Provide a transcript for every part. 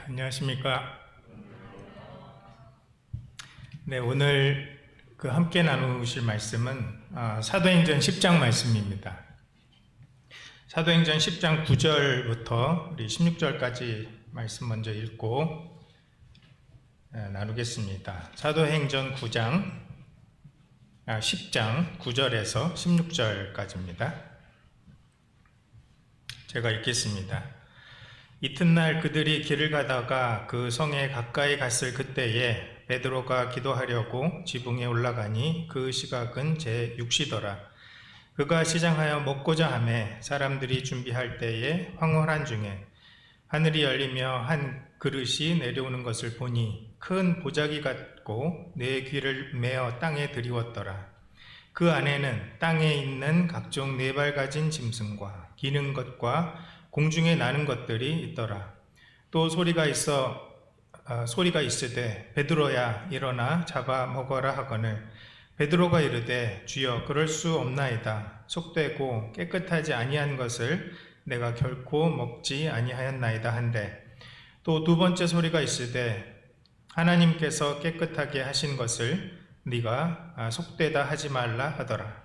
안녕하십니까. 네, 오늘 함께 나누실 말씀은 사도행전 10장 말씀입니다. 사도행전 10장 9절부터 우리 16절까지 말씀 먼저 읽고 나누겠습니다. 사도행전 10장 9절에서 16절까지입니다. 제가 읽겠습니다. 이튿날 그들이 길을 가다가 그 성에 가까이 갔을 그때에 베드로가 기도하려고 지붕에 올라가니 그 시각은 제6시더라. 그가 시장하여 먹고자 하매 사람들이 준비할 때에 황홀한 중에 하늘이 열리며 한 그릇이 내려오는 것을 보니 큰 보자기 같고 네 귀를 메어 땅에 들이웠더라. 그 안에는 땅에 있는 각종 네 발 가진 짐승과 기는 것과 공중에 나는 것들이 있더라. 또 소리가 있으되 베드로야 일어나 잡아 먹어라 하거늘 베드로가 이르되 주여 그럴 수 없나이다. 속되고 깨끗하지 아니한 것을 내가 결코 먹지 아니하였나이다 한데 또 두 번째 소리가 있으되 하나님께서 깨끗하게 하신 것을 네가 속되다 하지 말라 하더라.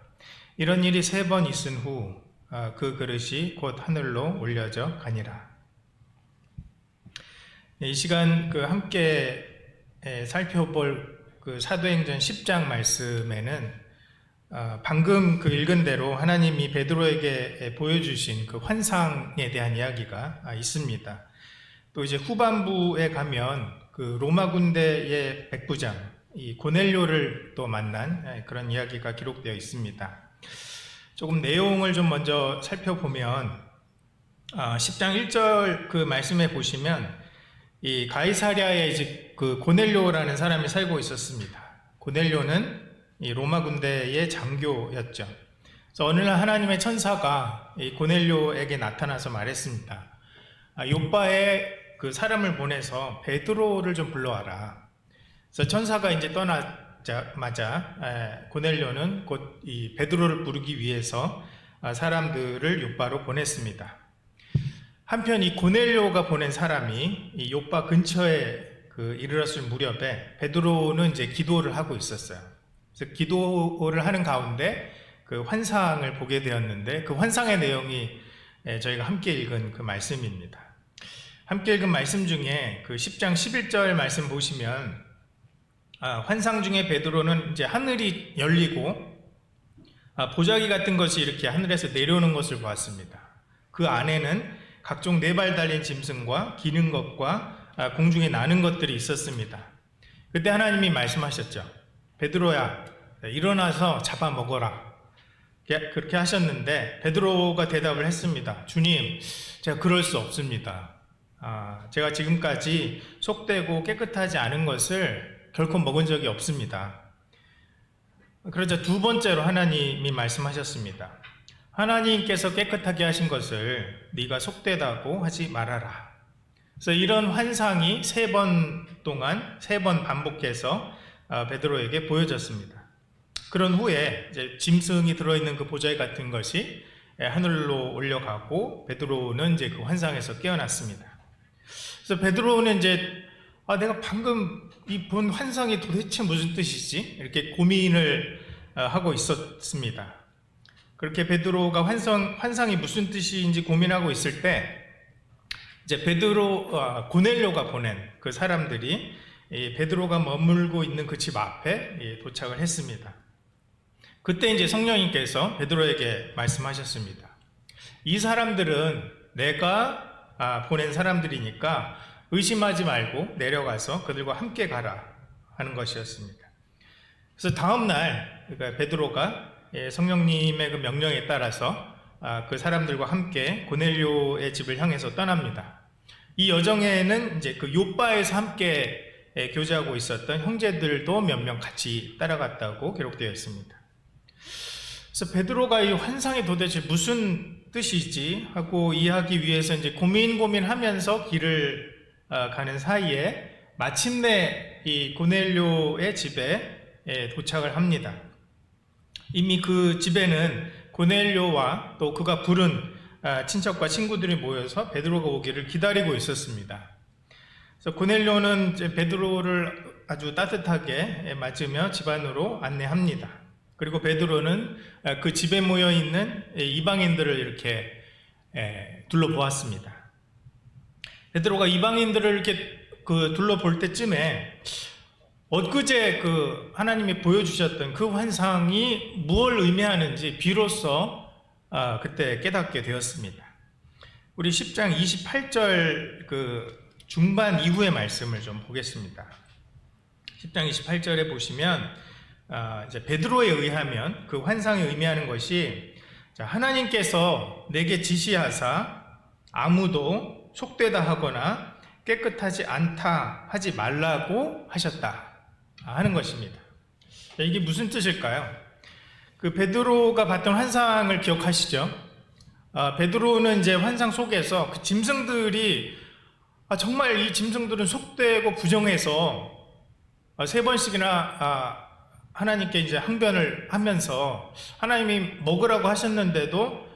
이런 일이 3번 있은 후 그 그릇이 곧 하늘로 올려져 가니라. 이 시간 함께 살펴볼 사도행전 10장 말씀에는 방금 읽은 대로 하나님이 베드로에게 보여주신 그 환상에 대한 이야기가 있습니다. 또 이제 후반부에 가면 로마 군대의 백부장 이 고넬료를 또 만난 그런 이야기가 기록되어 있습니다. 조금 내용을 좀 먼저 살펴보면 10장 1절 그 말씀에 보시면 이 가이사랴에 이제 고넬료라는 사람이 살고 있었습니다. 고넬료는 이 로마 군대의 장교였죠. 그래서 어느 날 하나님의 천사가 이 고넬료에게 나타나서 말했습니다. 요바에 그 사람을 보내서 베드로를 좀 불러와라. 그래서 천사가 이제 떠나자마자 고넬료는 곧 이 베드로를 부르기 위해서 사람들을 요바로 보냈습니다. 한편 이 고넬료가 보낸 사람이 이 요바 근처에 이르렀을 무렵에 베드로는 이제 기도를 하고 있었어요. 그래서 기도를 하는 가운데 그 환상을 보게 되었는데 그 환상의 내용이 저희가 함께 읽은 그 말씀입니다. 함께 읽은 말씀 중에 10장 11절 말씀 보시면 환상 중에 베드로는 이제 하늘이 열리고 보자기 같은 것이 이렇게 하늘에서 내려오는 것을 보았습니다. 그 안에는 각종 4발 달린 짐승과 기는 것과 공중에 나는 것들이 있었습니다. 그때 하나님이 말씀하셨죠. 베드로야 일어나서 잡아 먹어라. 그렇게 하셨는데 베드로가 대답을 했습니다. 주님, 제가 그럴 수 없습니다. 제가 지금까지 속되고 깨끗하지 않은 것을 결코 먹은 적이 없습니다. 그러자 두 번째로 하나님이 말씀하셨습니다. 하나님께서 깨끗하게 하신 것을 네가 속되다고 하지 말아라. 그래서 이런 환상이 3번 동안 3번 반복해서 베드로에게 보여졌습니다. 그런 후에 이제 짐승이 들어있는 그 보자기 같은 것이 하늘로 올려가고 베드로는 이제 그 환상에서 깨어났습니다. 그래서 베드로는 이제 내가 방금 이 본 환상이 도대체 무슨 뜻이지? 이렇게 고민을 하고 있었습니다. 그렇게 베드로가 환상이 무슨 뜻인지 고민하고 있을 때 이제 고넬료가 보낸 그 사람들이 베드로가 머물고 있는 그 집 앞에 도착을 했습니다. 그때 이제 성령님께서 베드로에게 말씀하셨습니다. 이 사람들은 내가 보낸 사람들이니까 의심하지 말고 내려가서 그들과 함께 가라 하는 것이었습니다. 그래서 다음날 베드로가 성령님의 그 명령에 따라서 그 사람들과 함께 고넬료의 집을 향해서 떠납니다. 이 여정에는 이제 그 요바에서 함께 교제하고 있었던 형제들도 몇 명 같이 따라갔다고 기록되어 있습니다. 그래서 베드로가 이 환상이 도대체 무슨 뜻이지 하고 이해하기 위해서 이제 고민하면서 길을 가는 사이에 마침내 이 고넬료의 집에 도착을 합니다. 이미 그 집에는 고넬료와 또 그가 부른 친척과 친구들이 모여서 베드로가 오기를 기다리고 있었습니다. 그래서 고넬료는 이제 베드로를 아주 따뜻하게 맞으며 집 안으로 안내합니다. 그리고 베드로는 그 집에 모여 있는 이방인들을 이렇게 둘러보았습니다. 베드로가 이방인들을 이렇게 둘러볼 때쯤에 엊그제 하나님이 보여주셨던 그 환상이 무엇을 의미하는지 비로소 그때 깨닫게 되었습니다. 우리 10장 28절 중반 이후의 말씀을 좀 보겠습니다. 10장 28절에 보시면 이제 베드로에 의하면 그 환상이 의미하는 것이, 하나님께서 내게 지시하사 아무도 속되다 하거나 깨끗하지 않다 하지 말라고 하셨다 하는 것입니다. 이게 무슨 뜻일까요? 베드로가 봤던 환상을 기억하시죠? 베드로는 이제 환상 속에서 그 짐승들이 정말 이 짐승들은 속되고 부정해서 3번씩이나 하나님께 이제 항변을 하면서 하나님이 먹으라고 하셨는데도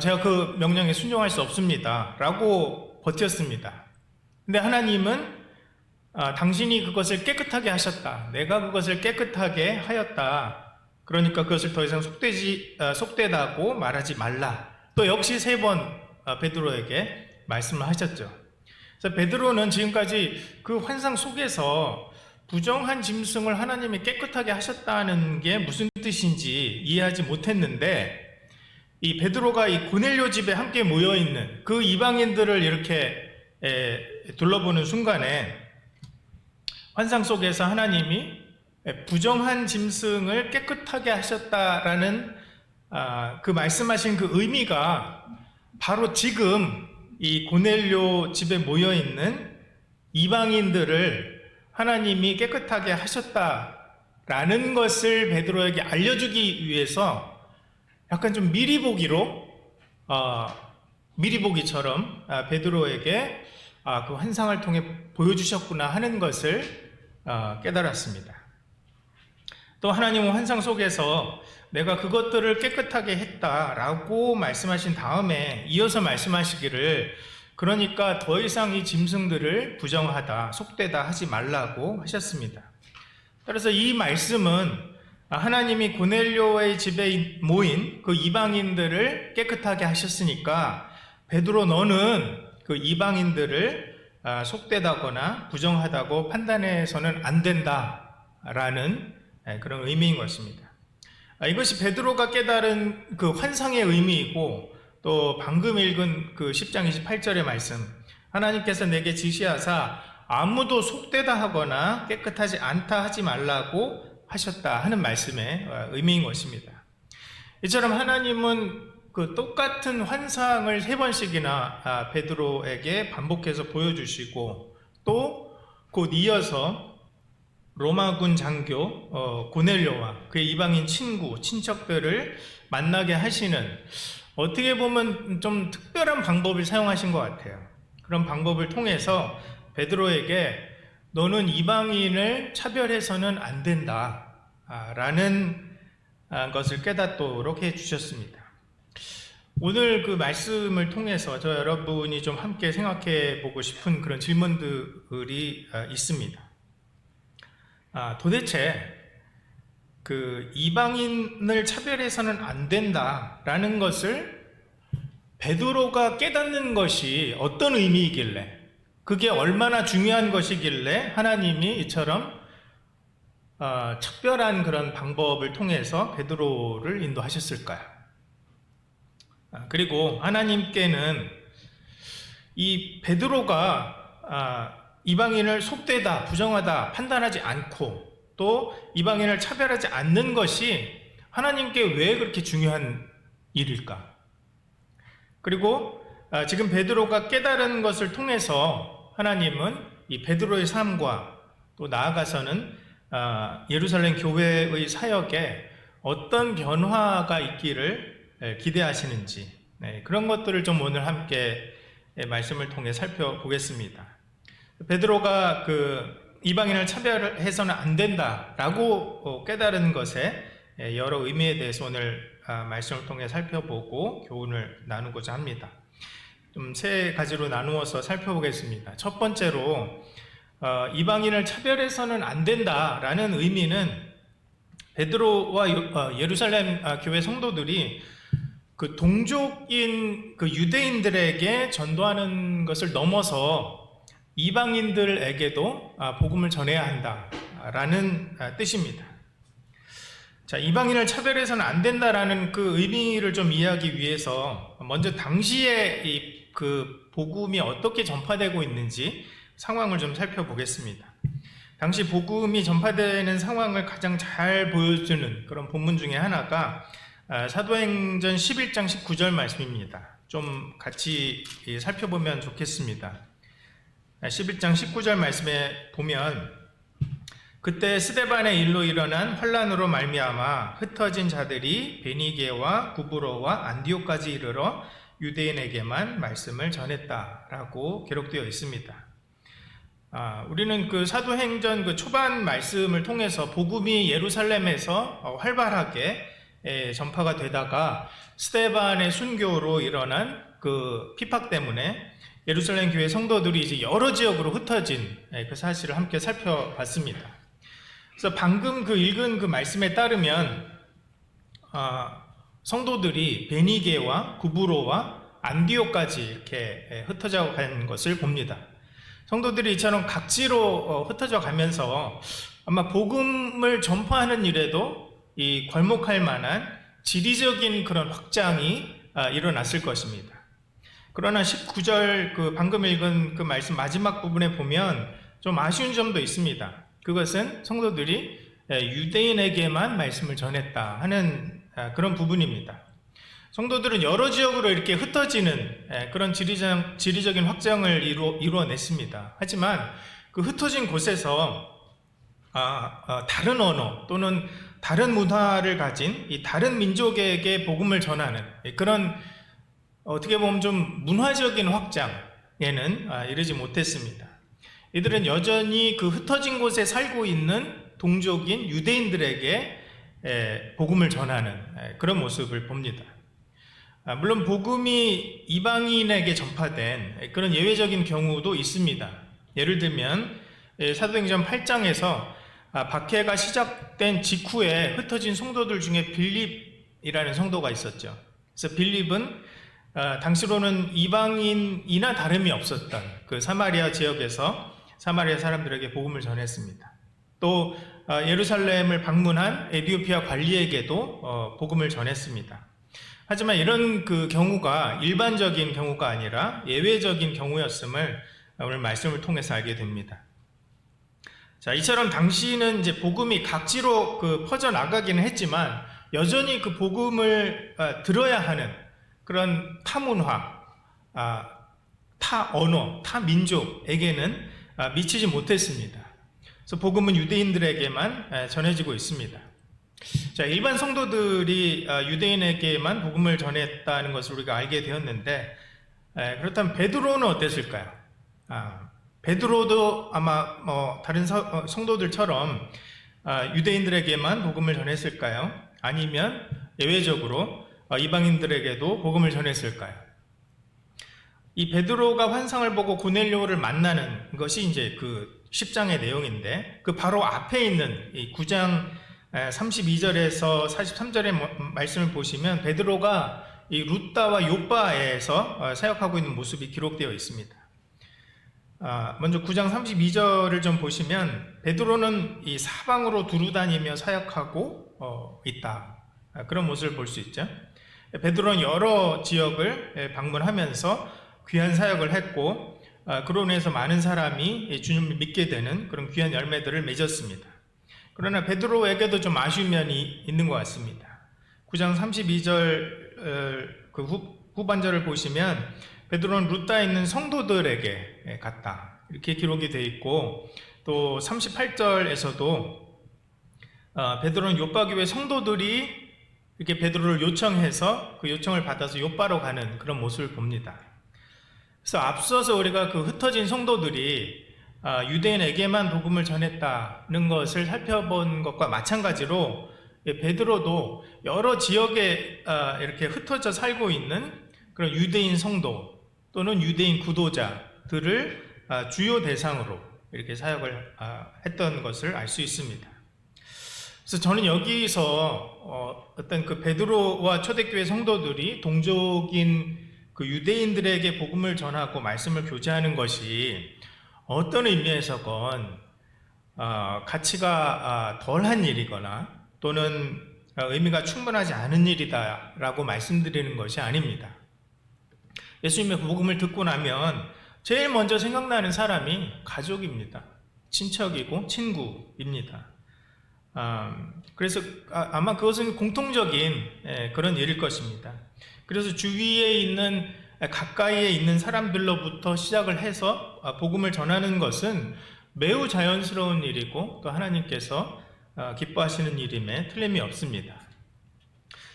제가 그 명령에 순종할 수 없습니다 라고 버텼습니다. 근데 하나님은 당신이 그것을 깨끗하게 하셨다, 내가 그것을 깨끗하게 하였다, 그러니까 그것을 더 이상 속되다고 말하지 말라, 또 역시 3번 베드로에게 말씀을 하셨죠. 그래서 베드로는 지금까지 그 환상 속에서 부정한 짐승을 하나님이 깨끗하게 하셨다는 게 무슨 뜻인지 이해하지 못했는데, 이 베드로가 이 고넬료 집에 함께 모여있는 그 이방인들을 이렇게 둘러보는 순간에 환상 속에서 하나님이 부정한 짐승을 깨끗하게 하셨다라는 그 말씀하신 그 의미가 바로 지금 이 고넬료 집에 모여있는 이방인들을 하나님이 깨끗하게 하셨다라는 것을 베드로에게 알려주기 위해서 약간 좀 미리보기처럼 베드로에게 그 환상을 통해 보여주셨구나 하는 것을 깨달았습니다. 또 하나님은 환상 속에서 내가 그것들을 깨끗하게 했다라고 말씀하신 다음에 이어서 말씀하시기를, 그러니까 더 이상 이 짐승들을 부정하다, 속되다 하지 말라고 하셨습니다. 그래서 이 말씀은 하나님이 고넬료의 집에 모인 그 이방인들을 깨끗하게 하셨으니까 베드로, 너는 그 이방인들을 속되다거나 부정하다고 판단해서는 안 된다라는 그런 의미인 것입니다. 이것이 베드로가 깨달은 그 환상의 의미이고, 또 방금 읽은 그 10장 28절의 말씀, 하나님께서 내게 지시하사 아무도 속되다 하거나 깨끗하지 않다 하지 말라고 하셨다 하는 말씀의 의미인 것입니다. 이처럼 하나님은 그 똑같은 환상을 3번씩이나 베드로에게 반복해서 보여주시고, 또 곧 이어서 로마군 장교 고넬료와 그의 이방인 친척들을 만나게 하시는, 어떻게 보면 좀 특별한 방법을 사용하신 것 같아요. 그런 방법을 통해서 베드로에게 너는 이방인을 차별해서는 안 된다 라는 것을 깨닫도록 해주셨습니다. 오늘 그 말씀을 통해서 저 여러분이 좀 함께 생각해 보고 싶은 그런 질문들이 있습니다. 도대체 그 이방인을 차별해서는 안 된다라는 것을 베드로가 깨닫는 것이 어떤 의미이길래, 그게 얼마나 중요한 것이길래 하나님이 이처럼 특별한 그런 방법을 통해서 베드로를 인도하셨을까요? 그리고 하나님께는 이 베드로가 이방인을 속되다, 부정하다 판단하지 않고, 또 이방인을 차별하지 않는 것이 하나님께 왜 그렇게 중요한 일일까? 그리고 지금 베드로가 깨달은 것을 통해서 하나님은 이 베드로의 삶과 또 나아가서는 예루살렘 교회의 사역에 어떤 변화가 있기를 기대하시는지, 그런 것들을 좀 오늘 함께 말씀을 통해 살펴보겠습니다. 베드로가 그 이방인을 차별해서는 안 된다라고 깨달은 것에 여러 의미에 대해서 오늘 말씀을 통해 살펴보고 교훈을 나누고자 합니다. 좀 3가지로 나누어서 살펴보겠습니다. 첫 번째로 이방인을 차별해서는 안 된다라는 의미는 베드로와 예루살렘 교회 성도들이 그 동족인 그 유대인들에게 전도하는 것을 넘어서 이방인들에게도 복음을 전해야 한다라는 뜻입니다. 자, 이방인을 차별해서는 안 된다라는 그 의미를 좀 이해하기 위해서 먼저 당시에 그 복음이 어떻게 전파되고 있는지 상황을 좀 살펴보겠습니다. 당시 복음이 전파되는 상황을 가장 잘 보여주는 그런 본문 중에 하나가 사도행전 11장 19절 말씀입니다. 좀 같이 살펴보면 좋겠습니다. 11장 19절 말씀에 보면 그때 스데반의 일로 일어난 환란으로 말미암아 흩어진 자들이 베니게와 구브로와 안디옥까지 이르러 유대인에게만 말씀을 전했다라고 기록되어 있습니다. 우리는 그 사도행전 그 초반 말씀을 통해서 복음이 예루살렘에서 활발하게 전파가 되다가 스데반의 순교로 일어난 그 피팍 때문에 예루살렘 교회 성도들이 이제 여러 지역으로 흩어진 그 사실을 함께 살펴봤습니다. 그래서 방금 그 읽은 그 말씀에 따르면 성도들이 베니게와 구브로와 안디옥까지 이렇게 흩어져 간 것을 봅니다. 성도들이 이처럼 각지로 흩어져 가면서 아마 복음을 전파하는 일에도 이 괄목할 만한 지리적인 그런 확장이 일어났을 것입니다. 그러나 19절 그 방금 읽은 그 말씀 마지막 부분에 보면 좀 아쉬운 점도 있습니다. 그것은 성도들이 유대인에게만 말씀을 전했다 하는 그런 부분입니다. 성도들은 여러 지역으로 이렇게 흩어지는 그런 지리적인 확장을 이루어냈습니다. 하지만 그 흩어진 곳에서 다른 언어 또는 다른 문화를 가진 이 다른 민족에게 복음을 전하는 그런 어떻게 보면 좀 문화적인 확장에는 이르지 못했습니다. 이들은 여전히 그 흩어진 곳에 살고 있는 동족인 유대인들에게 복음을 전하는 그런 모습을 봅니다. 물론 복음이 이방인에게 전파된 그런 예외적인 경우도 있습니다. 예를 들면 사도행전 8장에서 박해가 시작된 직후에 흩어진 성도들 중에 빌립이라는 성도가 있었죠. 그래서 빌립은 당시로는 이방인이나 다름이 없었던 그 사마리아 지역에서 사마리아 사람들에게 복음을 전했습니다. 또 예루살렘을 방문한 에디오피아 관리에게도 복음을 전했습니다. 하지만 이런 그 경우가 일반적인 경우가 아니라 예외적인 경우였음을 오늘 말씀을 통해서 알게 됩니다. 자, 이처럼 당시는 이제 복음이 각지로 그 퍼져 나가기는 했지만 여전히 그 복음을 들어야 하는 그런 타 문화, 타 언어, 타 민족에게는 미치지 못했습니다. 그래서 복음은 유대인들에게만 전해지고 있습니다. 자, 일반 성도들이 유대인에게만 복음을 전했다는 것을 우리가 알게 되었는데, 그렇다면 베드로는 어땠을까요? 베드로도 아마 다른 성도들처럼 유대인들에게만 복음을 전했을까요? 아니면 예외적으로 이방인들에게도 복음을 전했을까요? 이 베드로가 환상을 보고 고넬료를 만나는 것이 이제 그 10장의 내용인데, 그 바로 앞에 있는 이 9장 32절에서 43절의 말씀을 보시면 베드로가 이 루다와 요바에서 사역하고 있는 모습이 기록되어 있습니다. 먼저 9장 32절을 좀 보시면 베드로는 이 사방으로 두루다니며 사역하고 있다. 그런 모습을 볼 수 있죠. 베드로는 여러 지역을 방문하면서 귀한 사역을 했고, 그로 인해서 많은 사람이 주님을 믿게 되는 그런 귀한 열매들을 맺었습니다. 그러나 베드로에게도 좀 아쉬운 면이 있는 것 같습니다. 9장 32절 그 후반절을 보시면 베드로는 루다에 있는 성도들에게 갔다, 이렇게 기록이 되어 있고, 또 38절에서도 베드로는 요빠 교회 성도들이 이렇게 베드로를 요청해서 그 요청을 받아서 요빠로 가는 그런 모습을 봅니다. 그래서 앞서서 우리가 그 흩어진 성도들이 유대인에게만 복음을 전했다는 것을 살펴본 것과 마찬가지로 베드로도 여러 지역에 이렇게 흩어져 살고 있는 그런 유대인 성도 또는 유대인 구도자들을 주요 대상으로 이렇게 사역을 했던 것을 알 수 있습니다. 그래서 저는 여기서 어떤 그 베드로와 초대교회 성도들이 동족인 그 유대인들에게 복음을 전하고 말씀을 교제하는 것이 어떤 의미에서건 가치가 덜한 일이거나 또는 의미가 충분하지 않은 일이다라고 말씀드리는 것이 아닙니다. 예수님의 복음을 듣고 나면 제일 먼저 생각나는 사람이 가족입니다. 친척이고 친구입니다. 그래서 아마 그것은 공통적인 그런 일일 것입니다. 그래서 주위에 있는 가까이에 있는 사람들로부터 시작을 해서 복음을 전하는 것은 매우 자연스러운 일이고 또 하나님께서 기뻐하시는 일임에 틀림이 없습니다.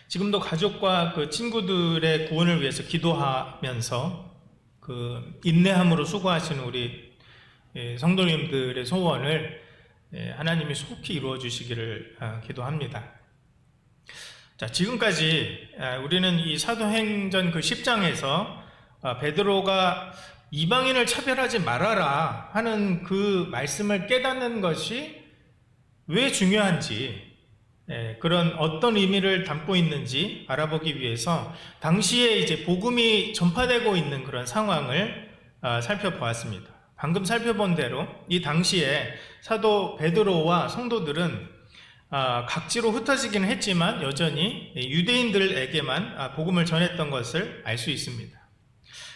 지금도 가족과 그 친구들의 구원을 위해서 기도하면서 그 인내함으로 수고하시는 우리 성도님들의 소원을 하나님이 속히 이루어 주시기를 기도합니다. 자, 지금까지 우리는 이 사도행전 그 10장에서 베드로가 이방인을 차별하지 말아라 하는 그 말씀을 깨닫는 것이 왜 중요한지, 그런 어떤 의미를 담고 있는지 알아보기 위해서 당시에 이제 복음이 전파되고 있는 그런 상황을 살펴보았습니다. 방금 살펴본 대로 이 당시에 사도 베드로와 성도들은 각지로 흩어지기는 했지만 여전히 유대인들에게만 복음을 전했던 것을 알 수 있습니다.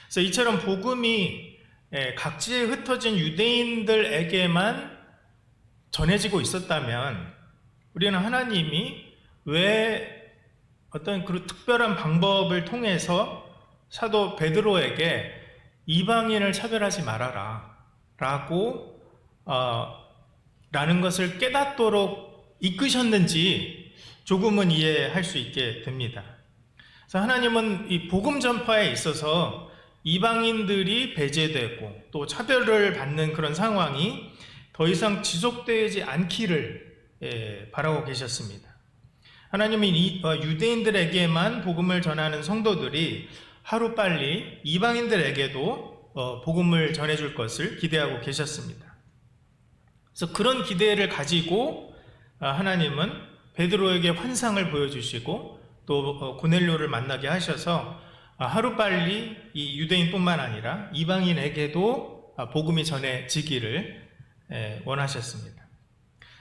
그래서 이처럼 복음이 각지에 흩어진 유대인들에게만 전해지고 있었다면 우리는 하나님이 왜 어떤 그 특별한 방법을 통해서 사도 베드로에게 이방인을 차별하지 말아라 라고 라는 것을 깨닫도록 이끄셨는지 조금은 이해할 수 있게 됩니다. 그래서 하나님은 이 복음 전파에 있어서 이방인들이 배제되고 또 차별을 받는 그런 상황이 더 이상 지속되지 않기를 바라고 계셨습니다. 하나님은 유대인들에게만 복음을 전하는 성도들이 하루빨리 이방인들에게도 복음을 전해줄 것을 기대하고 계셨습니다. 그래서 그런 기대를 가지고 하나님은 베드로에게 환상을 보여주시고 또 고넬료를 만나게 하셔서 하루빨리 이 유대인뿐만 아니라 이방인에게도 복음이 전해지기를 원하셨습니다.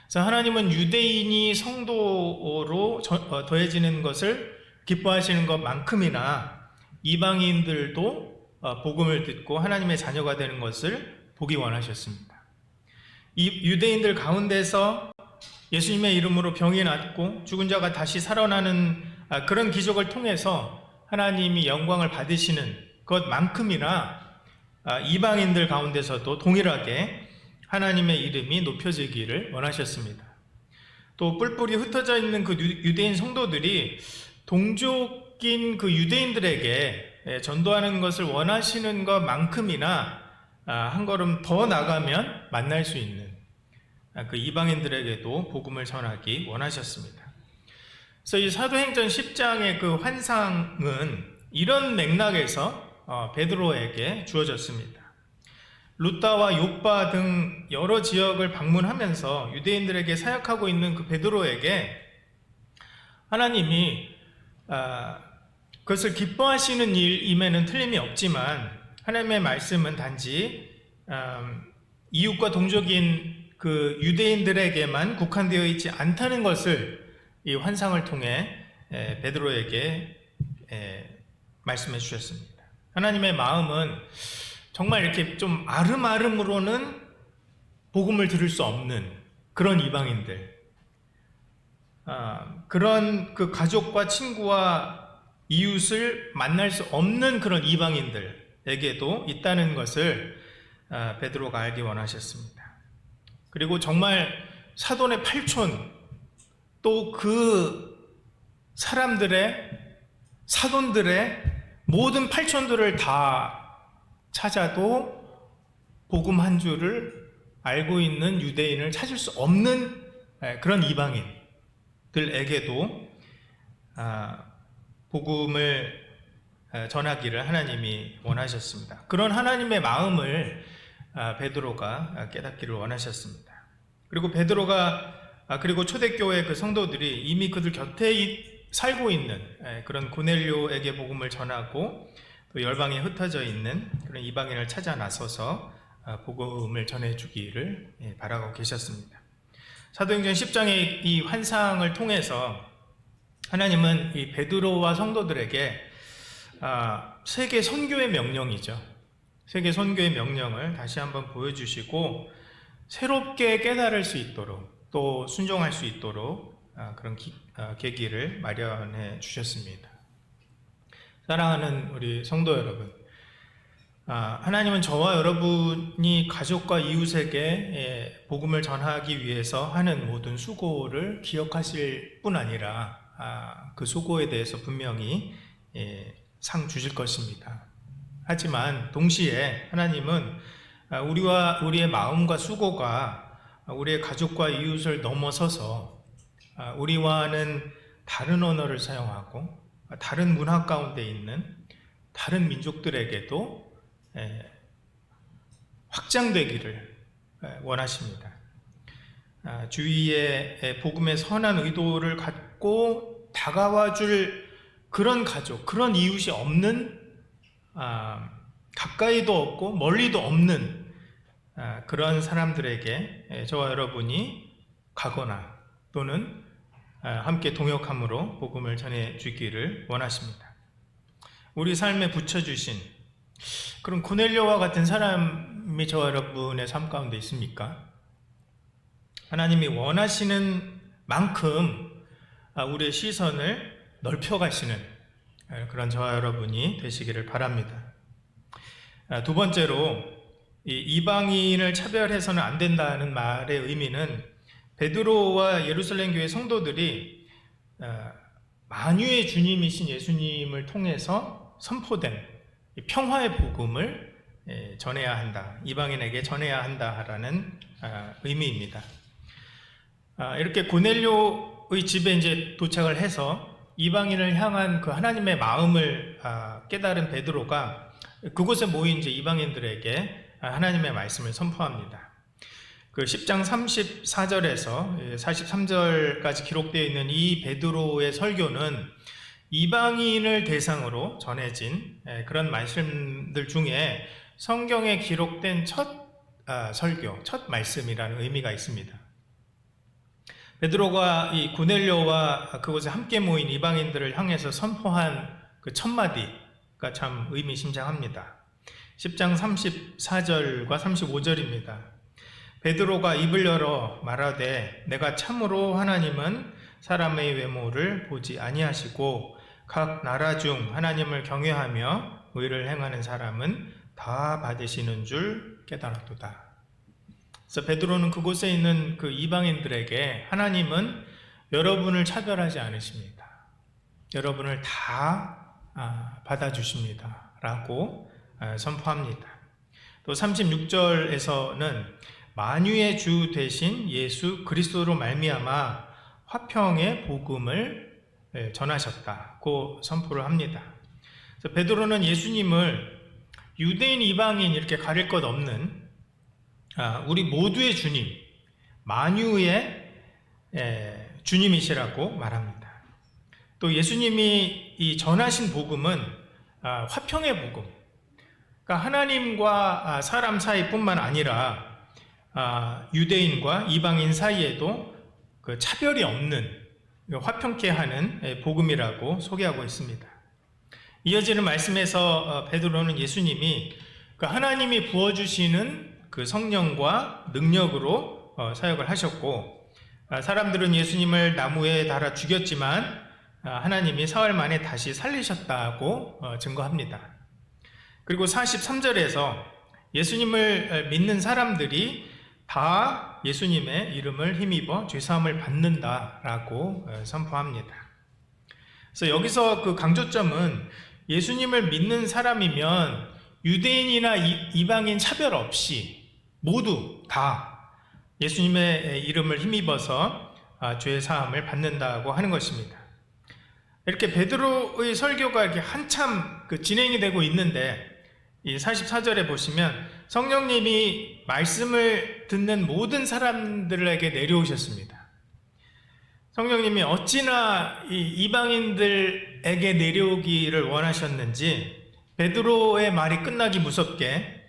그래서 하나님은 유대인이 성도로 더해지는 것을 기뻐하시는 것만큼이나 이방인들도 복음을 듣고 하나님의 자녀가 되는 것을 보기 원하셨습니다. 이 유대인들 가운데서 예수님의 이름으로 병이 낫고 죽은 자가 다시 살아나는 그런 기적을 통해서 하나님이 영광을 받으시는 것만큼이나 이방인들 가운데서도 동일하게 하나님의 이름이 높여지기를 원하셨습니다. 또 뿔뿔이 흩어져 있는 그 유대인 성도들이 동족인 그 유대인들에게 전도하는 것을 원하시는 것만큼이나 한 걸음 더 나가면 만날 수 있는 그 이방인들에게도 복음을 전하기 원하셨습니다. 그래서 이 사도행전 10장의 그 환상은 이런 맥락에서 베드로에게 주어졌습니다. 루다와 욥바 등 여러 지역을 방문하면서 유대인들에게 사역하고 있는 그 베드로에게 하나님이 그것을 기뻐하시는 일임에는 틀림이 없지만 하나님의 말씀은 단지 이웃과 동족인 그 유대인들에게만 국한되어 있지 않다는 것을 이 환상을 통해 베드로에게 말씀해 주셨습니다. 하나님의 마음은 정말 이렇게 좀 아름아름으로는 복음을 들을 수 없는 그런 이방인들, 그런 그 가족과 친구와 이웃을 만날 수 없는 그런 이방인들에게도 있다는 것을 베드로가 알기 원하셨습니다. 그리고 정말 사돈의 팔촌, 또 그 사람들의 사돈들의 모든 팔촌들을 다 찾아도 복음 한 줄을 알고 있는 유대인을 찾을 수 없는 그런 이방인들에게도 복음을 전하기를 하나님이 원하셨습니다. 그런 하나님의 마음을 베드로가 깨닫기를 원하셨습니다. 그리고 그리고 초대교회 그 성도들이 이미 그들 곁에 살고 있는 그런 고넬료에게 복음을 전하고 또 열방에 흩어져 있는 그런 이방인을 찾아 나서서 복음을 전해주기를 바라고 계셨습니다. 사도행전 10장의 이 환상을 통해서 하나님은 이 베드로와 성도들에게 세계 선교의 명령이죠. 세계 선교의 명령을 다시 한번 보여주시고 새롭게 깨달을 수 있도록 또 순종할 수 있도록 그런 계기를 마련해 주셨습니다. 사랑하는 우리 성도 여러분, 하나님은 저와 여러분이 가족과 이웃에게 복음을 전하기 위해서 하는 모든 수고를 기억하실 뿐 아니라 그 수고에 대해서 분명히 상 주실 것입니다. 하지만 동시에 하나님은 우리의 마음과 수고가 우리의 가족과 이웃을 넘어서서 우리와는 다른 언어를 사용하고 다른 문화 가운데 있는 다른 민족들에게도 확장되기를 원하십니다. 주위에 복음의 선한 의도를 갖고 다가와 줄 그런 가족, 그런 이웃이 없는, 가까이도 없고 멀리도 없는 그런 사람들에게 저와 여러분이 가거나 또는 함께 동역함으로 복음을 전해주기를 원하십니다. 우리 삶에 붙여주신 그런 고넬료와 같은 사람이 저와 여러분의 삶 가운데 있습니까? 하나님이 원하시는 만큼 우리의 시선을 넓혀가시는 그런 저와 여러분이 되시기를 바랍니다. 두 번째로, 이방인을 차별해서는 안 된다는 말의 의미는 베드로와 예루살렘 교회 성도들이 만유의 주님이신 예수님을 통해서 선포된 평화의 복음을 전해야 한다, 이방인에게 전해야 한다라는 의미입니다. 이렇게 고넬료의 집에 이제 도착을 해서 이방인을 향한 그 하나님의 마음을 깨달은 베드로가 그곳에 모인 이제 이방인들에게 하나님의 말씀을 선포합니다. 그 10장 34절에서 43절까지 기록되어 있는 이 베드로의 설교는 이방인을 대상으로 전해진 그런 말씀들 중에 성경에 기록된 첫 설교, 첫 말씀이라는 의미가 있습니다. 베드로가 이 고넬료와 그곳에 함께 모인 이방인들을 향해서 선포한 그 첫 마디가 참 의미심장합니다. 10장 34절과 35절입니다. 베드로가 입을 열어 말하되 내가 참으로 하나님은 사람의 외모를 보지 아니하시고 각 나라 중 하나님을 경외하며 의를 행하는 사람은 다 받으시는 줄 깨달았도다. 그래서 베드로는 그곳에 있는 그 이방인들에게 하나님은 여러분을 차별하지 않으십니다. 여러분을 다 받아주십니다. 라고 선포합니다. 또 36절에서는 만유의 주 되신 예수 그리스도로 말미암아 화평의 복음을 전하셨다고 선포를 합니다. 그래서 베드로는 예수님을 유대인, 이방인 이렇게 가릴 것 없는 우리 모두의 주님, 만유의 주님이시라고 말합니다. 또 예수님이 이 전하신 복음은 화평의 복음, 그러니까 하나님과 사람 사이뿐만 아니라 유대인과 이방인 사이에도 그 차별이 없는 화평케 하는 복음이라고 소개하고 있습니다. 이어지는 말씀에서 베드로는 예수님이 그 하나님이 부어주시는 그 성령과 능력으로 사역을 하셨고, 사람들은 예수님을 나무에 달아 죽였지만 하나님이 사흘 만에 다시 살리셨다고 증거합니다. 그리고 43절에서 예수님을 믿는 사람들이 다 예수님의 이름을 힘입어 죄사함을 받는다라고 선포합니다. 그래서 여기서 그 강조점은 예수님을 믿는 사람이면 유대인이나 이방인 차별 없이 모두 다 예수님의 이름을 힘입어서 죄 사함을 받는다고 하는 것입니다. 이렇게 베드로의 설교가 이렇게 한참 진행이 되고 있는데 이 44절에 보시면 성령님이 말씀을 듣는 모든 사람들에게 내려오셨습니다. 성령님이 어찌나 이 이방인들에게 내려오기를 원하셨는지 베드로의 말이 끝나기 무섭게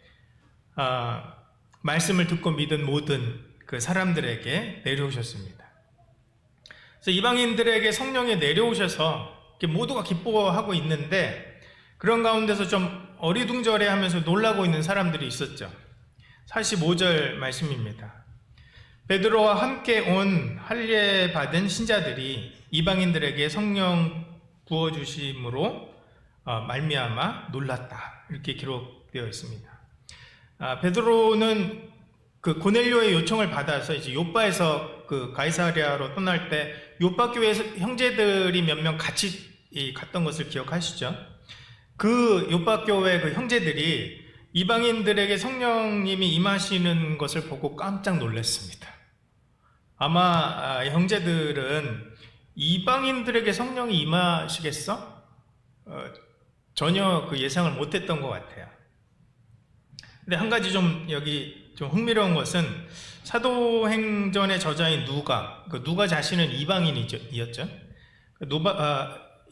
말씀을 듣고 믿은 모든 그 사람들에게 내려오셨습니다. 그래서 이방인들에게 성령이 내려오셔서 모두가 기뻐하고 있는데 그런 가운데서 좀 어리둥절해하면서 놀라고 있는 사람들이 있었죠. 45절 말씀입니다. 베드로와 함께 온 할례 받은 신자들이 이방인들에게 성령 부어주심으로 말미암아 놀랐다, 이렇게 기록되어 있습니다. 베드로는 그 고넬료의 요청을 받아서 이제 요빠에서 그 가이사랴로 떠날 때 요빠 교회에서 형제들이 몇 명 같이 갔던 것을 기억하시죠? 그 요빠 교회 그 형제들이 이방인들에게 성령님이 임하시는 것을 보고 깜짝 놀랐습니다. 아마 형제들은 이방인들에게 성령이 임하시겠어? 전혀 그 예상을 못했던 것 같아요. 근데 한 가지 좀 여기 좀 흥미로운 것은 사도행전의 저자인 누가 자신은 이방인이었죠.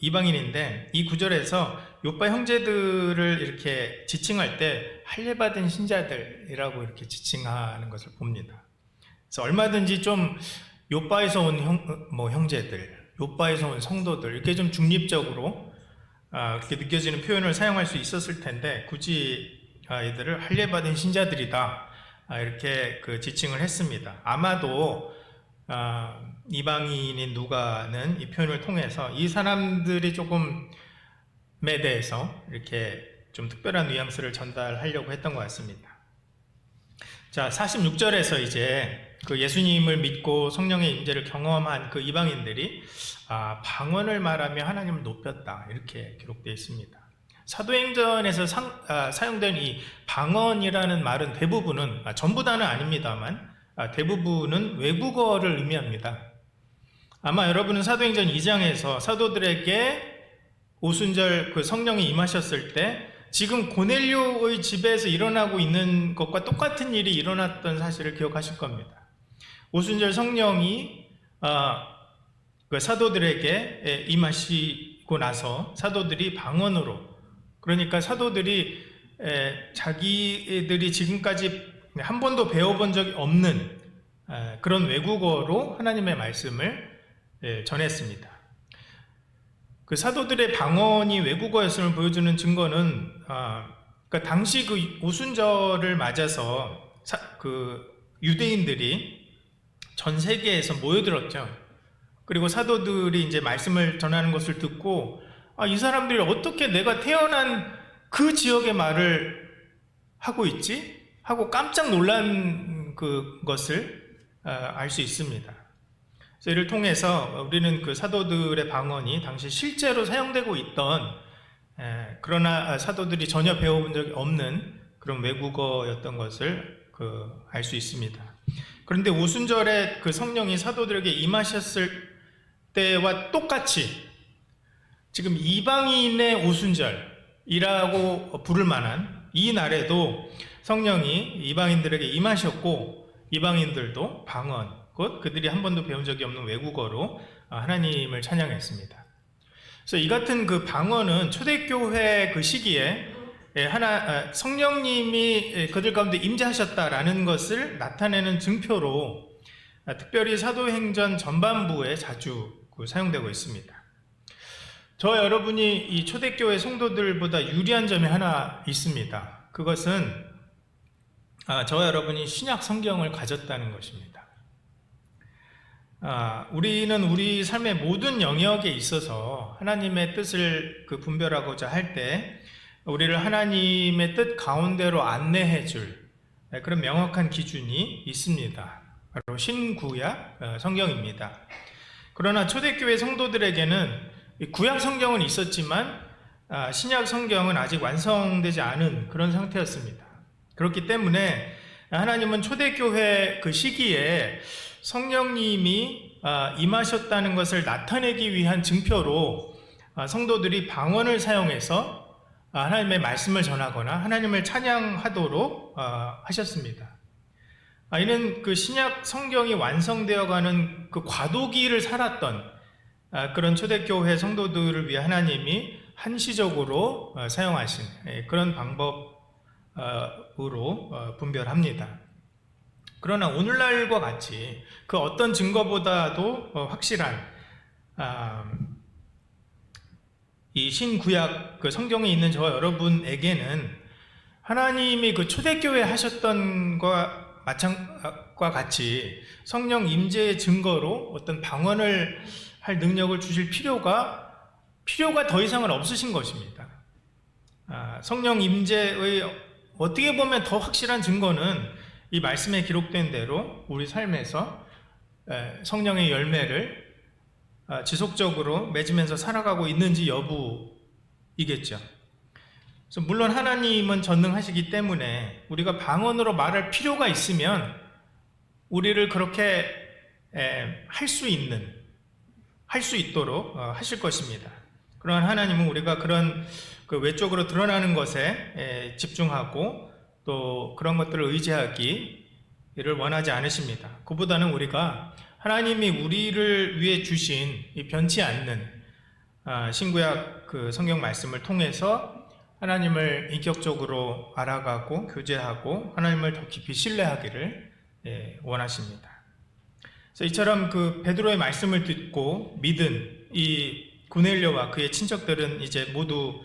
이방인인데 이 구절에서 요빠 형제들을 이렇게 지칭할 때 할례 받은 신자들이라고 이렇게 지칭하는 것을 봅니다. 그래서 얼마든지 좀 요빠에서 온 형제들, 요빠에서 온 성도들 이렇게 좀 중립적으로 그렇게 느껴지는 표현을 사용할 수 있었을 텐데 굳이 이들을 할례 받은 신자들이다 이렇게 그 지칭을 했습니다. 아마도 이방인인 누가는 이 표현을 통해서 이 사람들이 조금에 대해서 이렇게 좀 특별한 뉘앙스를 전달하려고 했던 것 같습니다. 자, 46절에서 이제 그 예수님을 믿고 성령의 임재를 경험한 그 이방인들이 방언을 말하며 하나님을 높였다, 이렇게 기록되어 있습니다. 사도행전에서 사용된 이 방언이라는 말은 대부분은, 전부 다는 아닙니다만 대부분은 외국어를 의미합니다. 아마 여러분은 사도행전 2장에서 사도들에게 오순절 그 성령이 임하셨을 때 지금 고넬료의 집에서 일어나고 있는 것과 똑같은 일이 일어났던 사실을 기억하실 겁니다. 오순절 성령이 그 사도들에게 임하시고 나서 사도들이 방언으로, 그러니까 사도들이 자기들이 지금까지 한 번도 배워본 적이 없는 그런 외국어로 하나님의 말씀을 전했습니다. 그 사도들의 방언이 외국어였음을 보여주는 증거는 그러니까 당시 그 오순절을 맞아서 그 유대인들이 전 세계에서 모여들었죠. 그리고 사도들이 이제 말씀을 전하는 것을 듣고 이 사람들이 어떻게 내가 태어난 그 지역의 말을 하고 있지? 하고 깜짝 놀란 그것을 알 수 있습니다. 그래서 이를 통해서 우리는 그 사도들의 방언이 당시 실제로 사용되고 있던 그러나 사도들이 전혀 배워본 적이 없는 그런 외국어였던 것을 알 수 있습니다. 그런데 오순절에 그 성령이 사도들에게 임하셨을 때와 똑같이 지금 이방인의 오순절이라고 부를 만한 이 날에도 성령이 이방인들에게 임하셨고 이방인들도 방언, 곧 그들이 한 번도 배운 적이 없는 외국어로 하나님을 찬양했습니다. 그래서 이 같은 그 방언은 초대교회 그 시기에 성령님이 그들 가운데 임재하셨다라는 것을 나타내는 증표로 특별히 사도행전 전반부에 자주 사용되고 있습니다. 저와 여러분이 이 초대교회 성도들보다 유리한 점이 하나 있습니다. 그것은 저와 여러분이 신약 성경을 가졌다는 것입니다. 우리는 우리 삶의 모든 영역에 있어서 하나님의 뜻을 분별하고자 할 때 우리를 하나님의 뜻 가운데로 안내해 줄 그런 명확한 기준이 있습니다. 바로 신구약 성경입니다. 그러나 초대교회 성도들에게는 구약 성경은 있었지만 신약 성경은 아직 완성되지 않은 그런 상태였습니다. 그렇기 때문에 하나님은 초대교회 그 시기에 성령님이 임하셨다는 것을 나타내기 위한 증표로 성도들이 방언을 사용해서 하나님의 말씀을 전하거나 하나님을 찬양하도록 하셨습니다. 이는 그 신약 성경이 완성되어가는 그 과도기를 살았던 그런 초대교회 성도들을 위해 하나님이 한시적으로 사용하신 그런 방법으로 분별합니다. 그러나 오늘날과 같이 그 어떤 증거보다도 확실한 이 신구약 그 성경에 있는 저와 여러분에게는 하나님이 그 초대교회 하셨던 것과 같이 성령 임재의 증거로 어떤 방언을 할 능력을 주실 필요가 더 이상은 없으신 것입니다. 성령 임재의 어떻게 보면 더 확실한 증거는 이 말씀에 기록된 대로 우리 삶에서 성령의 열매를 지속적으로 맺으면서 살아가고 있는지 여부이겠죠. 그래서 물론 하나님은 전능하시기 때문에 우리가 방언으로 말할 필요가 있으면 우리를 그렇게 할 수 있도록 하실 것입니다. 그러나 하나님은 우리가 그런 그 외적으로 드러나는 것에 집중하고 또 그런 것들을 의지하기를 원하지 않으십니다. 그보다는 우리가 하나님이 우리를 위해 주신 이 변치 않는 신구약 그 성경 말씀을 통해서 하나님을 인격적으로 알아가고 교제하고 하나님을 더 깊이 신뢰하기를 원하십니다. 그래서 이처럼 그 베드로의 말씀을 듣고 믿은 이 고넬료와 그의 친척들은 이제 모두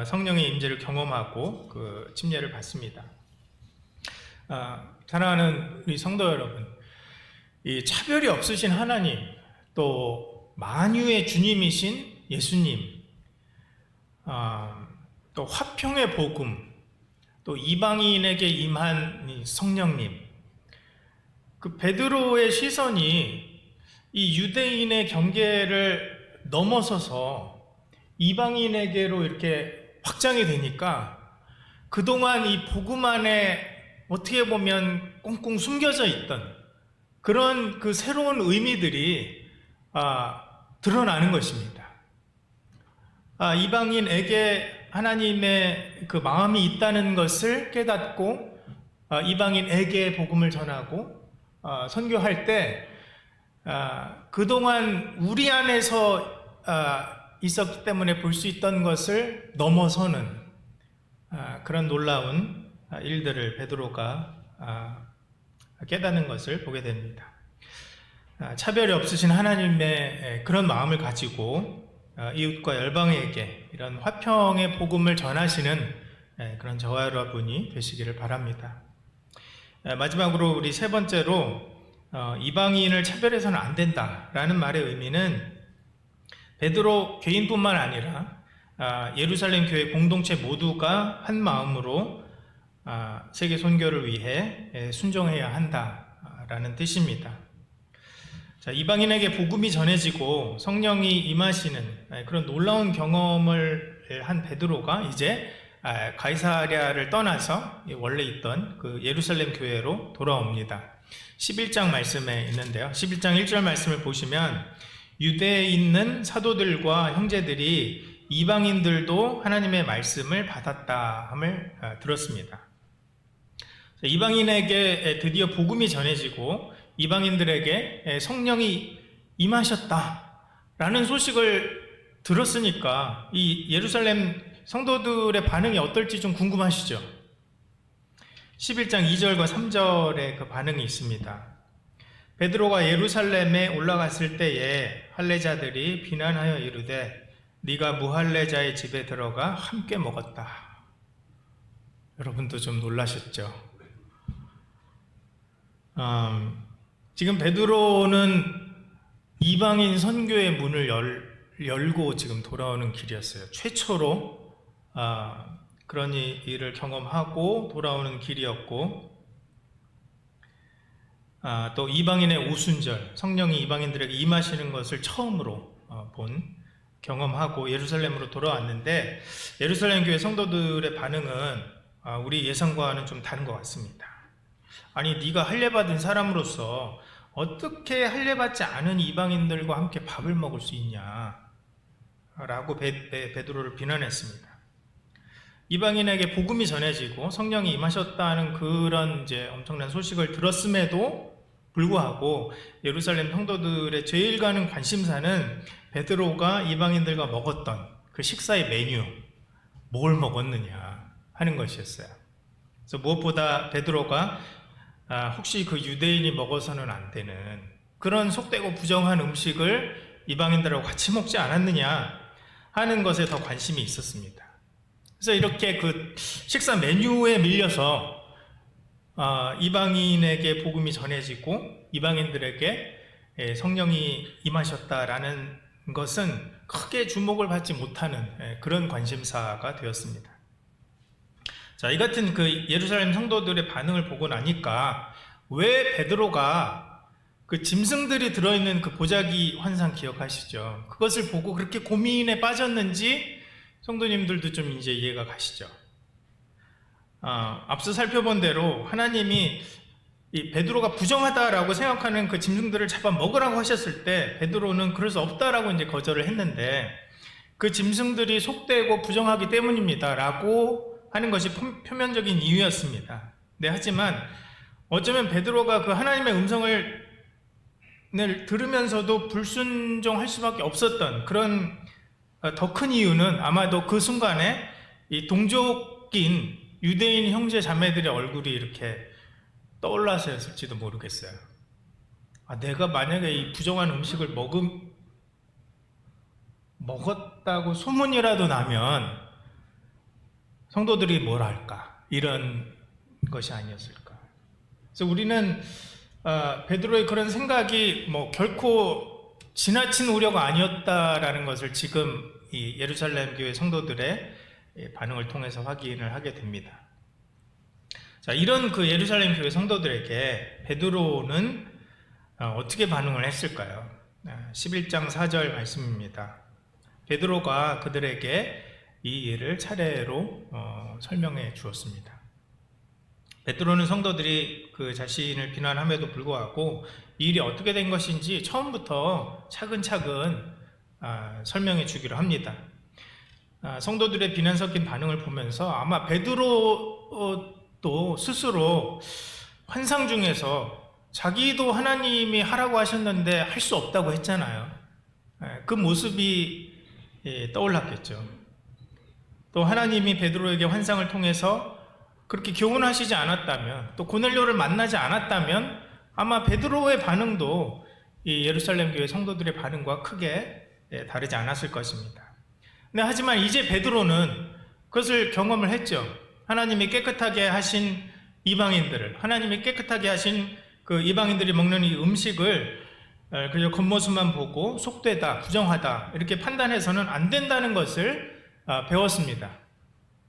성령의 임재를 경험하고 그 침례를 받습니다. 사랑하는 우리 성도 여러분, 이 차별이 없으신 하나님, 또 만유의 주님이신 예수님, 또 화평의 복음, 또 이방인에게 임한 성령님, 그 베드로의 시선이 이 유대인의 경계를 넘어서서 이방인에게로 이렇게 확장이 되니까 그동안 이 복음 안에 어떻게 보면 꽁꽁 숨겨져 있던 그런 그 새로운 의미들이 드러나는 것입니다. 이방인에게 하나님의 그 마음이 있다는 것을 깨닫고 이방인에게 복음을 전하고 선교할 때 그동안 우리 안에서 있었기 때문에 볼 수 있던 것을 넘어서는 그런 놀라운 일들을 베드로가 깨닫는 것을 보게 됩니다. 차별이 없으신 하나님의 그런 마음을 가지고 이웃과 열방에게 이런 화평의 복음을 전하시는 그런 저와 여러분이 되시기를 바랍니다. 마지막으로 우리 세 번째로 이방인을 차별해서는 안 된다라는 말의 의미는 베드로 개인뿐만 아니라 예루살렘 교회 공동체 모두가 한 마음으로 세계 선교를 위해 순종해야 한다라는 뜻입니다. 자, 이방인에게 복음이 전해지고 성령이 임하시는 그런 놀라운 경험을 한 베드로가 이제 가이사랴를 떠나서 원래 있던 그 예루살렘 교회로 돌아옵니다. 11장 말씀에 있는데요. 11장 1절 말씀을 보시면 유대에 있는 사도들과 형제들이 이방인들도 하나님의 말씀을 받았다 함을 들었습니다. 이방인에게 드디어 복음이 전해지고 이방인들에게 성령이 임하셨다라는 소식을 들었으니까 이 예루살렘 성도들의 반응이 어떨지 좀 궁금하시죠? 11장 2절과 3절에 그 반응이 있습니다. 베드로가 예루살렘에 올라갔을 때에 할례자들이 비난하여 이르되 네가 무할례자의 집에 들어가 함께 먹었다. 여러분도 좀 놀라셨죠? 지금 베드로는 이방인 선교의 문을 열고 지금 돌아오는 길이었어요. 최초로 그런 일을 경험하고 돌아오는 길이었고, 또 이방인의 오순절, 성령이 이방인들에게 임하시는 것을 처음으로 경험하고 예루살렘으로 돌아왔는데, 예루살렘 교회 성도들의 반응은 우리 예상과는 좀 다른 것 같습니다. 아니, 네가 할례받은 사람으로서 어떻게 할례받지 않은 이방인들과 함께 밥을 먹을 수 있냐 라고 베드로를 비난했습니다. 이방인에게 복음이 전해지고 성령이 임하셨다는 그런 이제 엄청난 소식을 들었음에도 불구하고 예루살렘 성도들의 제일 가는 관심사는 베드로가 이방인들과 먹었던 그 식사의 메뉴, 뭘 먹었느냐 하는 것이었어요. 그래서 무엇보다 베드로가 혹시 그 유대인이 먹어서는 안 되는 그런 속되고 부정한 음식을 이방인들하고 같이 먹지 않았느냐 하는 것에 더 관심이 있었습니다. 그래서 이렇게 그 식사 메뉴에 밀려서 이방인에게 복음이 전해지고 이방인들에게 성령이 임하셨다라는 것은 크게 주목을 받지 못하는 그런 관심사가 되었습니다. 자, 이 같은 그 예루살렘 성도들의 반응을 보고 나니까 왜 베드로가 그 짐승들이 들어있는 그 보자기 환상 기억하시죠? 그것을 보고 그렇게 고민에 빠졌는지 성도님들도 좀 이제 이해가 가시죠? 앞서 살펴본 대로 하나님이 이 베드로가 부정하다라고 생각하는 그 짐승들을 잡아 먹으라고 하셨을 때 베드로는 그럴 수 없다라고 이제 거절을 했는데 그 짐승들이 속되고 부정하기 때문입니다라고 하는 것이 표면적인 이유였습니다. 네, 하지만 어쩌면 베드로가 그 하나님의 음성을 들으면서도 불순종할 수밖에 없었던 그런 더 큰 이유는 아마도 그 순간에 이 동족인 유대인 형제 자매들의 얼굴이 이렇게 떠올라서였을지도 모르겠어요. 내가 만약에 이 부정한 음식을 먹었다고 소문이라도 나면 성도들이 뭘 할까? 이런 것이 아니었을까? 그래서 우리는 베드로의 그런 생각이 결코 지나친 우려가 아니었다라는 것을 지금 이 예루살렘 교회 성도들의 반응을 통해서 확인을 하게 됩니다. 자, 이런 그 예루살렘 교회 성도들에게 베드로는 어떻게 반응을 했을까요? 11장 4절 말씀입니다. 베드로가 그들에게 이 일을 차례로 설명해 주었습니다. 베드로는 성도들이 그 자신을 비난함에도 불구하고 이 일이 어떻게 된 것인지 처음부터 차근차근 설명해 주기로 합니다. 성도들의 비난 섞인 반응을 보면서 아마 베드로도 스스로 환상 중에서 자기도 하나님이 하라고 하셨는데 할 수 없다고 했잖아요. 그 모습이 떠올랐겠죠. 또 하나님이 베드로에게 환상을 통해서 그렇게 교훈하시지 않았다면, 또 고넬료를 만나지 않았다면 아마 베드로의 반응도 이 예루살렘 교회 성도들의 반응과 크게 다르지 않았을 것입니다. 근데 하지만 이제 베드로는 그것을 경험을 했죠. 하나님이 깨끗하게 하신 이방인들을, 하나님이 깨끗하게 하신 그 이방인들이 먹는 이 음식을 그저 겉모습만 보고 속되다, 부정하다 이렇게 판단해서는 안 된다는 것을 배웠습니다.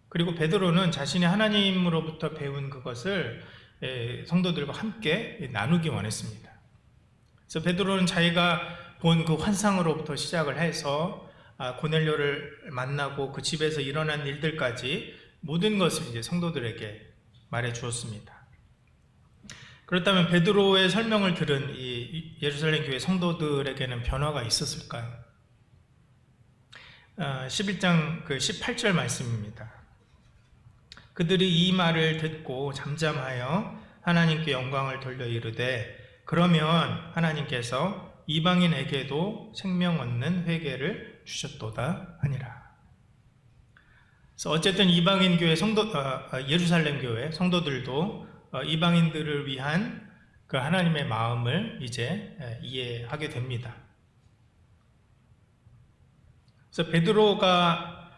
그리고 베드로는 자신이 하나님으로부터 배운 그것을 성도들과 함께 나누기 원했습니다. 그래서 베드로는 자기가 본 그 환상으로부터 시작을 해서 고넬료를 만나고 그 집에서 일어난 일들까지 모든 것을 이제 성도들에게 말해 주었습니다. 그렇다면 베드로의 설명을 들은 이 예루살렘 교회 성도들에게는 변화가 있었을까요? 11장 그 18절 말씀입니다. 그들이 이 말을 듣고 잠잠하여 하나님께 영광을 돌려 이르되 그러면 하나님께서 이방인에게도 생명 얻는 회개를 주셨도다 하니라. 그래서 어쨌든 이방인 교회 예루살렘 교회 성도들도 이방인들을 위한 그 하나님의 마음을 이제 이해하게 됩니다. 그래서 베드로가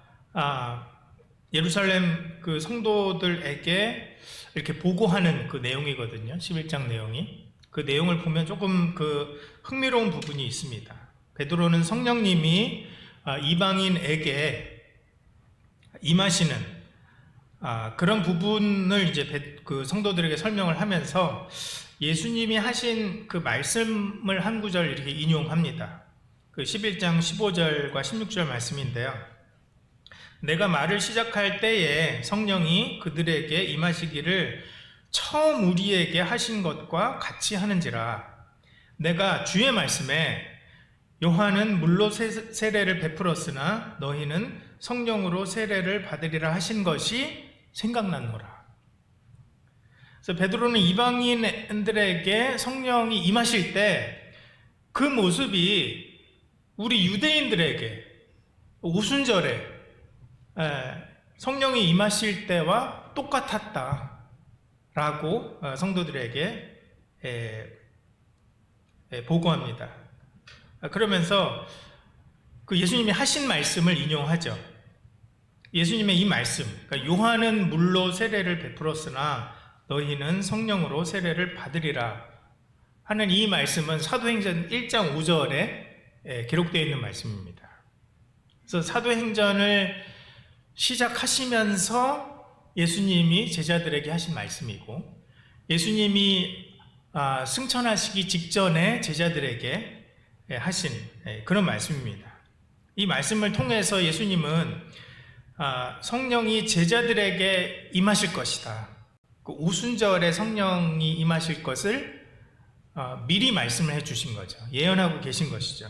예루살렘 그 성도들에게 이렇게 보고하는 그 내용이거든요. 11장 내용이. 그 내용을 보면 조금 그 흥미로운 부분이 있습니다. 베드로는 성령님이 이방인에게 임하시는 그런 부분을 이제 그 성도들에게 설명을 하면서 예수님이 하신 그 말씀을 한 구절 이렇게 인용합니다. 그 11장 15절과 16절 말씀인데요. 내가 말을 시작할 때에 성령이 그들에게 임하시기를 처음 우리에게 하신 것과 같이 하는지라. 내가 주의 말씀에 요한은 물로 세례를 베풀었으나 너희는 성령으로 세례를 받으리라 하신 것이 생각났노라. 그래서 베드로는 이방인들에게 성령이 임하실 때 그 모습이 우리 유대인들에게 오순절에 성령이 임하실 때와 똑같았다라고 성도들에게 보고합니다. 그러면서 그 예수님이 하신 말씀을 인용하죠. 예수님의 이 말씀, 그러니까 요한은 물로 세례를 베풀었으나 너희는 성령으로 세례를 받으리라 하는 이 말씀은 사도행전 1장 5절에 기록되어 있는 말씀입니다. 그래서 사도행전을 시작하시면서 예수님이 제자들에게 하신 말씀이고, 예수님이 승천하시기 직전에 제자들에게 하신 그런 말씀입니다. 이 말씀을 통해서 예수님은 성령이 제자들에게 임하실 것이다, 그 오순절에 성령이 임하실 것을 미리 말씀을 해주신 거죠. 예언하고 계신 것이죠.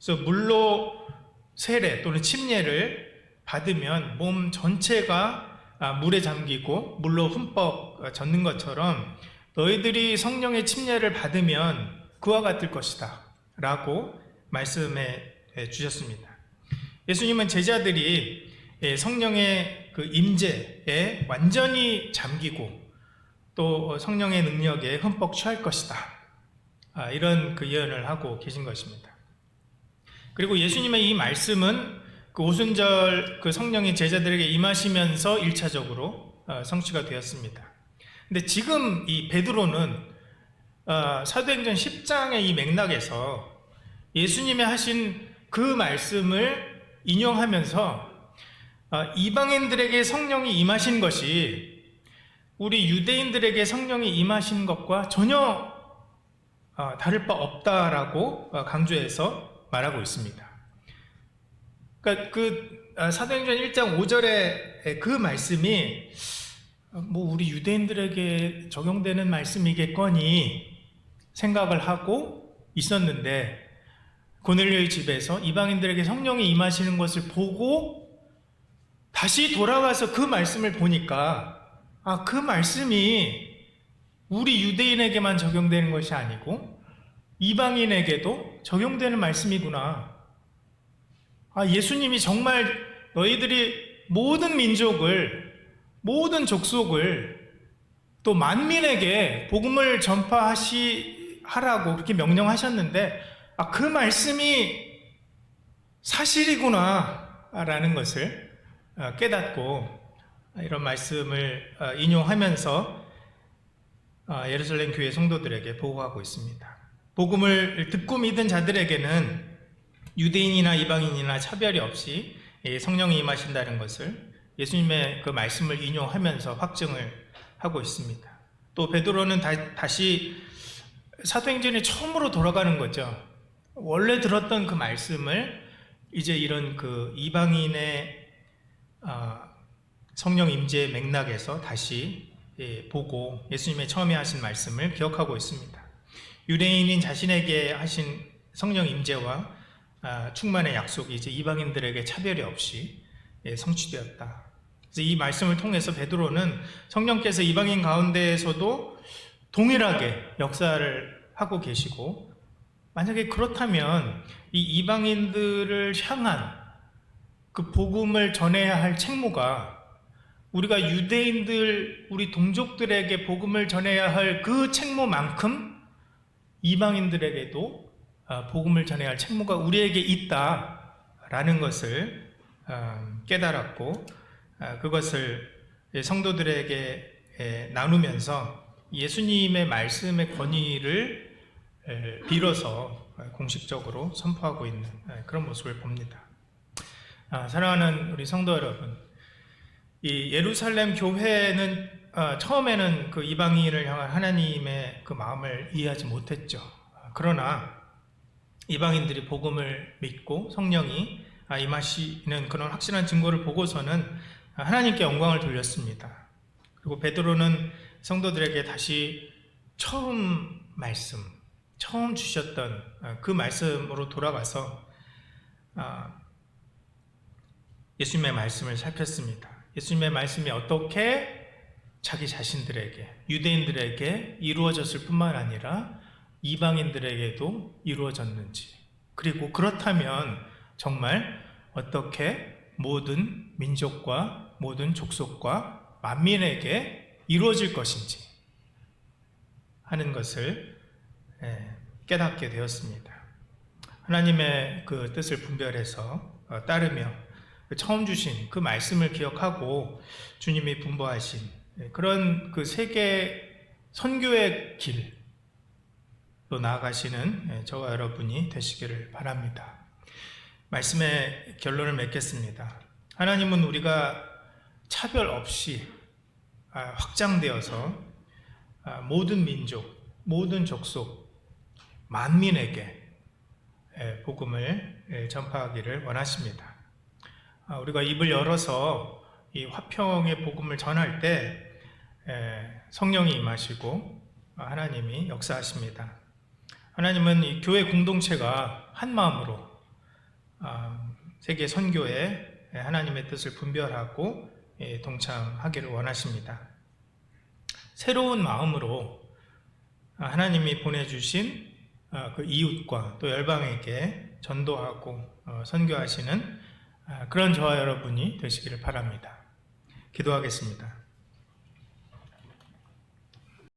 그래서 물로 세례 또는 침례를 받으면 몸 전체가 물에 잠기고 물로 흠뻑 젖는 것처럼 너희들이 성령의 침례를 받으면 그와 같을 것이다 라고 말씀해 주셨습니다. 예수님은 제자들이 성령의 그 임재에 완전히 잠기고 또 성령의 능력에 흠뻑 취할 것이다, 이런 그 예언을 하고 계신 것입니다. 그리고 예수님의 이 말씀은 그 오순절 그 성령이 제자들에게 임하시면서 1차적으로 성취가 되었습니다. 근데 지금 이 베드로는 사도행전 10장의 이 맥락에서 예수님이 하신 그 말씀을 인용하면서 이방인들에게 성령이 임하신 것이 우리 유대인들에게 성령이 임하신 것과 전혀 다를 바 없다라고 강조해서 말하고 있습니다. 그러니까 그 사도행전 1장 5절의 그 말씀이 뭐 우리 유대인들에게 적용되는 말씀이겠거니 생각을 하고 있었는데, 고넬료의 집에서 이방인들에게 성령이 임하시는 것을 보고 다시 돌아와서 그 말씀을 보니까 그 말씀이 우리 유대인에게만 적용되는 것이 아니고 이방인에게도 적용되는 말씀이구나. 예수님이 정말 너희들이 모든 민족을, 모든 족속을 또 만민에게 복음을 전파하라고 그렇게 명령하셨는데 그 말씀이 사실이구나 라는 것을 깨닫고 이런 말씀을 인용하면서 예루살렘 교회 성도들에게 보고하고 있습니다. 복음을 듣고 믿은 자들에게는 유대인이나 이방인이나 차별이 없이 성령이 임하신다는 것을 예수님의 그 말씀을 인용하면서 확증을 하고 있습니다. 또 베드로는 다시 사도행전에 처음으로 돌아가는 거죠. 원래 들었던 그 말씀을 이제 이런 그 이방인의 성령 임재의 맥락에서 다시 보고 예수님의 처음에 하신 말씀을 기억하고 있습니다. 유대인인 자신에게 하신 성령 임재와 충만의 약속이 이제 이방인들에게 차별이 없이 성취되었다. 그래서 이 말씀을 통해서 베드로는 성령께서 이방인 가운데에서도 동일하게 역사를 하고 계시고, 만약에 그렇다면 이 이방인들을 향한 그 복음을 전해야 할 책무가 우리가 유대인들, 우리 동족들에게 복음을 전해야 할 그 책무만큼 이방인들에게도 복음을 전해야 할 책무가 우리에게 있다라는 것을 깨달았고, 그것을 성도들에게 나누면서 예수님의 말씀의 권위를 빌어서 공식적으로 선포하고 있는 그런 모습을 봅니다. 사랑하는 우리 성도 여러분, 이 예루살렘 교회는 처음에는 그 이방인을 향한 하나님의 그 마음을 이해하지 못했죠. 그러나 이방인들이 복음을 믿고 성령이 임하시는 그런 확실한 증거를 보고서는 하나님께 영광을 돌렸습니다. 그리고 베드로는 성도들에게 다시 처음 주셨던 그 말씀으로 돌아가서 예수님의 말씀을 살폈습니다. 예수님의 말씀이 어떻게 자기 자신들에게, 유대인들에게 이루어졌을 뿐만 아니라 이방인들에게도 이루어졌는지, 그리고 그렇다면 정말 어떻게 모든 민족과 모든 족속과 만민에게 이루어질 것인지 하는 것을 깨닫게 되었습니다. 하나님의 그 뜻을 분별해서 따르며 처음 주신 그 말씀을 기억하고 주님이 분부하신 그런 그 세계 선교의 길로 나아가시는 저와 여러분이 되시기를 바랍니다. 말씀의 결론을 맺겠습니다. 하나님은 우리가 차별 없이 확장되어서 모든 민족, 모든 족속, 만민에게 복음을 전파하기를 원하십니다. 우리가 입을 열어서 이 화평의 복음을 전할 때 성령이 임하시고 하나님이 역사하십니다. 하나님은 이 교회 공동체가 한 마음으로 세계 선교에 하나님의 뜻을 분별하고 동참하기를 원하십니다. 새로운 마음으로 하나님이 보내주신 그 이웃과 또 열방에게 전도하고 선교하시는 그런 저와 여러분이 되시기를 바랍니다. 기도하겠습니다.